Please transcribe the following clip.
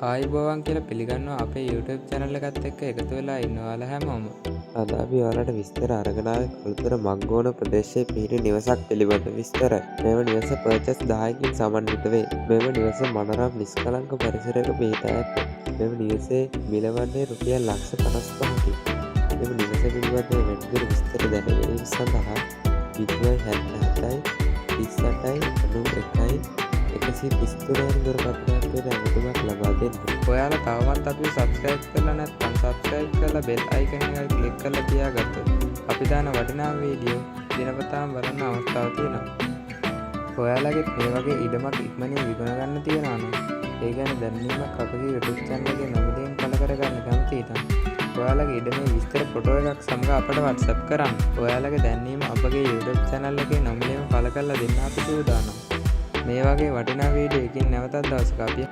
ආයුබෝවන් කියලා පිළිගන්නවා අපේ YouTube channel එකත් එක්ක එකතු වෙලා ඉන්න ඔයාලා හැමෝම. අද අපි ඔයාලට විස්තර අරගෙන ආවේ කොළඹ මග්ගෝන ප්‍රදේශයේ පිහිටි නිවසක් පිළිබඳ විස්තරයි. මෙම නිවස පර්චස් 10කින් සමන්විත වේ. මෙම නිවස මනරම් නිෂ්කලංක පරිසරයක පිහිටා ඇත. මෙම නිවසේ මිල වන්නේ රුපියල් ලක්ෂ 55කි. මෙම නිවස පිළිබඳ වැඩිදුර විස්තර දැන ගැනීම සඳහා 077යි 38යි 91යි 133 යන දුරකථනයකට ඇමතුමක් ලබා දෙන්න. ඔයාලා තවමත් අපි subscribe කරලා නැත්නම් subscribe කරලා bell icon එක click කරලා තියාගත්තොත් අපි දාන වටිනා වීඩියෝ දිනපතාම බලන්න අවස්ථාවක් තියෙනවා. ඔයාලගෙත් මේ වගේ ඉඩමක් ඉක්මනින් විකුණ ගන්න තියෙනවා නම් ඒ ගැන දැනීමක් අපගේ YouTube channel එකේ නමුදෙන් පළ කරගන්න කැමතියි නම් ඔයාලගේ ඉඩමේ විස්තර ෆොටෝ එකක් සමග අපට WhatsApp කරන්න. ඔයාලගේ දැනීම අපගේ YouTube channel එකේ නමුදෙන් පළ කරලා දෙන්න අපි සූදානම්. මේ වගේ වටිනා වීඩියෝ එකකින් නැවතත් දවසක අපි